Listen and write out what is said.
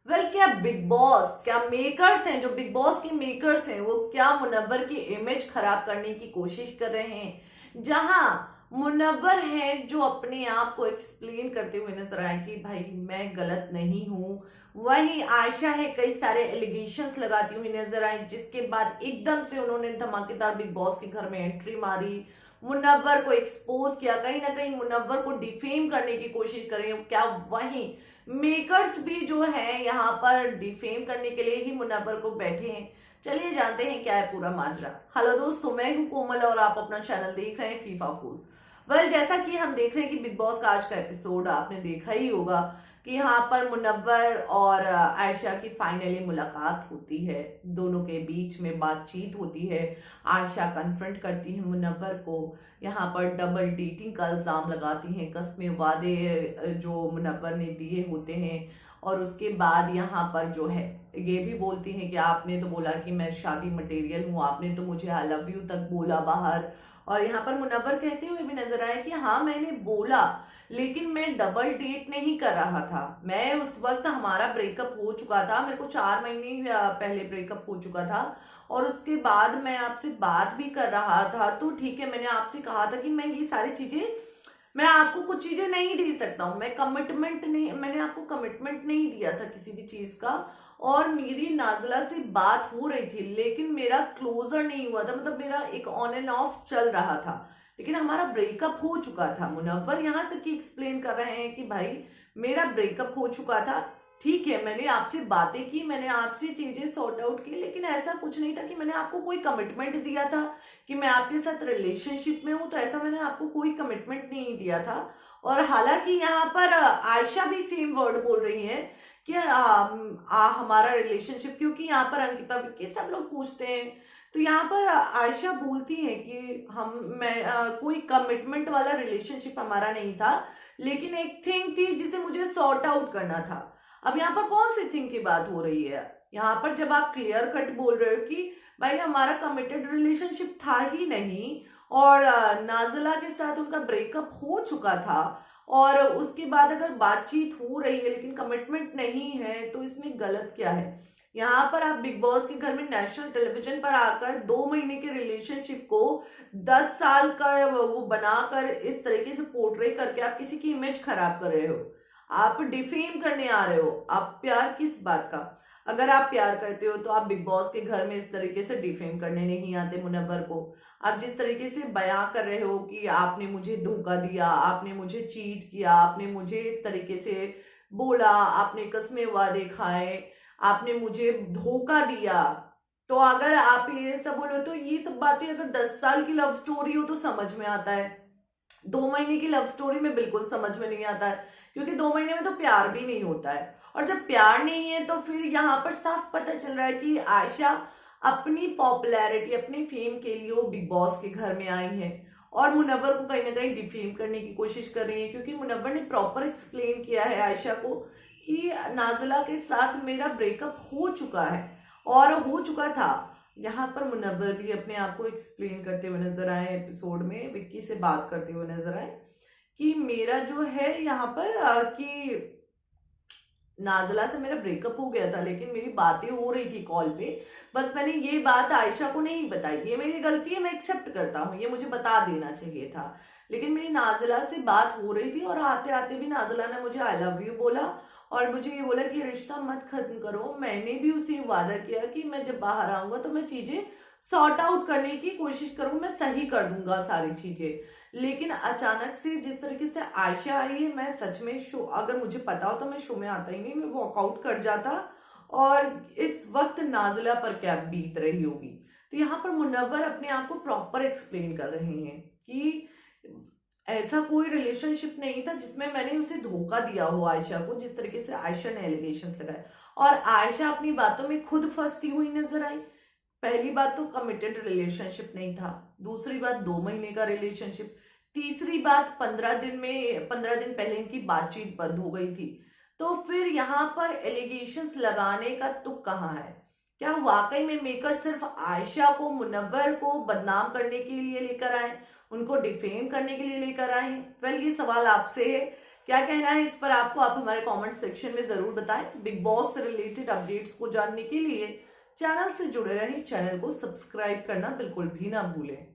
क्या big boss, क्या makers हैं, जो बिग बॉस के मेकर्स हैं, वो क्या मुनव्वर की इमेज खराब करने की कोशिश कर रहे हैं। जहां मुनव्वर है जो अपने आप को एक्सप्लेन करते हुए नजर आए कि भाई मैं गलत नहीं हूं, वहीं आयशा है कई सारे एलिगेशंस लगाती हुई नजर आई, जिसके बाद एकदम से उन्होंने धमाकेदार बिग बॉस के घर में एंट्री मारी, मुनव्वर को एक्सपोज किया, कहीं ना कहीं मुनव्वर को डिफेम करने की कोशिश कर रही है। क्या वहीं मेकर्स भी जो है यहाँ पर डिफेम करने के लिए ही मुनव्वर को बैठे हैं। चलिए जानते हैं क्या है पूरा माजरा। हेलो दोस्तों, मैं हूं कोमल और आप अपना चैनल देख रहे हैं फीफा फूस। जैसा कि हम देख रहे हैं कि बिग बॉस का आज का एपिसोड आपने देखा ही होगा कि यहाँ पर मुनव्वर और आयशा की फाइनली मुलाकात होती है, दोनों के बीच में बातचीत होती है। आयशा कन्फ्रंट करती है मुनव्वर को, यहाँ पर डबल डेटिंग का इल्जाम लगाती हैं, कस्में वादे जो मुनव्वर ने दिए होते हैं। और उसके बाद यहाँ पर जो है ये भी बोलती हैं कि आपने तो बोला कि मैं शादी मटेरियल हूँ, आपने तो मुझे आई लव यू तक बोला बाहर। और यहाँ पर मुनव्वर कहते हुए भी नजर आए कि हाँ मैंने बोला, लेकिन मैं डबल डेट नहीं कर रहा था। मैं उस वक्त हमारा ब्रेकअप हो चुका था, मेरे को 4 महीने पहले ब्रेकअप हो चुका था और उसके बाद मैं आपसे बात भी कर रहा था। तो ठीक है, मैंने आपसे कहा था कि मैं ये सारी चीजें, मैं आपको कुछ चीजें नहीं दे सकता हूँ, मैं कमिटमेंट नहीं, मैंने आपको कमिटमेंट नहीं दिया था किसी भी चीज का। और मेरी नाजला से बात हो रही थी लेकिन मेरा क्लोजर नहीं हुआ था, मतलब मेरा एक ऑन एंड ऑफ चल रहा था, लेकिन हमारा ब्रेकअप हो चुका था। मुनव्वर यहाँ तक कि एक्सप्लेन कर रहे हैं कि भाई मेरा ब्रेकअप हो चुका था, ठीक है मैंने आपसे बातें की, मैंने आपसे चीजें सॉर्ट आउट की, लेकिन ऐसा कुछ नहीं था कि मैंने आपको कोई कमिटमेंट दिया था कि मैं आपके साथ रिलेशनशिप में हूं। तो ऐसा मैंने आपको कोई कमिटमेंट नहीं दिया था। और हालांकि यहाँ पर आयशा भी सेम वर्ड बोल रही है कि हमारा रिलेशनशिप, क्योंकि यहाँ पर अंकिता विक्की सब लोग पूछते हैं, तो यहाँ पर आयशा बोलती है कि कोई कमिटमेंट वाला रिलेशनशिप हमारा नहीं था, लेकिन एक थिंग थी जिसे मुझे सॉर्ट आउट करना था। अब यहाँ पर कौन सी थिंग की बात हो रही है? यहाँ पर जब आप क्लियर कट बोल रहे हो कि भाई हमारा कमिटेड रिलेशनशिप था ही नहीं और नाजला के साथ उनका ब्रेकअप हो चुका था, और उसके बाद अगर बातचीत हो रही है लेकिन कमिटमेंट नहीं है, तो इसमें गलत क्या है? यहाँ पर आप बिग बॉस के घर में नेशनल टेलीविजन पर आकर 2 महीने के रिलेशनशिप को 10 साल का वो बनाकर इस तरीके से पोर्ट्रे करके आप किसी की इमेज खराब कर रहे हो, आप डिफेम करने आ रहे हो। आप प्यार किस बात का? अगर आप प्यार करते हो तो आप बिग बॉस के घर में इस तरीके से डिफेम करने नहीं आते मुनव्वर को। आप जिस तरीके से बयां कर रहे हो कि आपने मुझे धोखा दिया, आपने मुझे चीट किया, आपने मुझे इस तरीके से बोला, आपने कस्में वादे खाए, आपने मुझे धोखा दिया, तो अगर आप ये सब बोलो तो ये सब बातें अगर 10 साल की लव स्टोरी हो तो समझ में आता है। 2 महीने की लव स्टोरी में बिल्कुल समझ में नहीं आता है, क्योंकि 2 महीने में तो प्यार भी नहीं होता है। और जब प्यार नहीं है तो फिर यहाँ पर साफ पता चल रहा है कि आयशा अपनी पॉपुलैरिटी, अपनी फेम के लिए वो बिग बॉस के घर में आई है और मुनव्वर को कहीं ना कहीं डिफेम करने की कोशिश कर रही है, क्योंकि मुनव्वर ने प्रॉपर एक्सप्लेन किया है आयशा को कि नाजला के साथ मेरा ब्रेकअप हो चुका है और हो चुका था। यहाँ पर मुनव्वर भी अपने आप को एक्सप्लेन करते हुए नजर आए, एपिसोड में विक्की से बात करते हुए नजर आए कि मेरा जो है यहाँ पर कि नाजला से मेरा ब्रेकअप हो गया था, लेकिन मेरी बातें हो रही थी कॉल पे, बस मैंने ये बात आयशा को नहीं बताई। ये मेरी गलती है, मैं एक्सेप्ट करता हूँ, ये मुझे बता देना चाहिए था, लेकिन मेरी नाजला से बात हो रही थी और आते आते भी नाजला ने मुझे आई लव यू बोला और मुझे ये बोला कि रिश्ता मत खत्म करो। मैंने भी उसे वादा किया कि मैं जब बाहर आऊंगा तो मैं चीजें सॉर्ट आउट करने की कोशिश करूँ, मैं सही कर दूंगा सारी चीजें। लेकिन अचानक से जिस तरीके से आयशा आई है, मैं सच में शो, अगर मुझे पता हो तो मैं शो में आता ही नहीं, मैं वॉकआउट कर जाता। और इस वक्त नाजिला पर क्या बीत रही होगी? तो यहाँ पर मुनव्वर अपने आप को प्रॉपर एक्सप्लेन कर रहे हैं कि ऐसा कोई रिलेशनशिप नहीं था जिसमें मैंने उसे धोखा दिया हो आयशा को, जिस तरीके से आयशा ने एलिगेशन लगाए। और आयशा अपनी बातों में खुद फंसती हुई नजर आई। पहली बात तो कमिटेड रिलेशनशिप नहीं था, दूसरी बात 2 महीने का रिलेशनशिप, तीसरी बात 15 दिन पहले इनकी बातचीत बंद हो गई थी। तो फिर यहाँ पर एलिगेशंस लगाने का तुक कहाँ है? क्या वाकई में मेकर सिर्फ आयशा को, मुनव्वर को बदनाम करने के लिए लेकर आए, उनको डिफेम करने के लिए लेकर आए हैं? वेल, ये सवाल आपसे है क्या कहना है इस पर आपको, आप हमारे कमेंट सेक्शन में जरूर बताएं। बिग बॉस से रिलेटेड अपडेट्स को जानने के लिए चैनल से जुड़े रहें, चैनल को सब्सक्राइब करना बिल्कुल भी ना भूलें।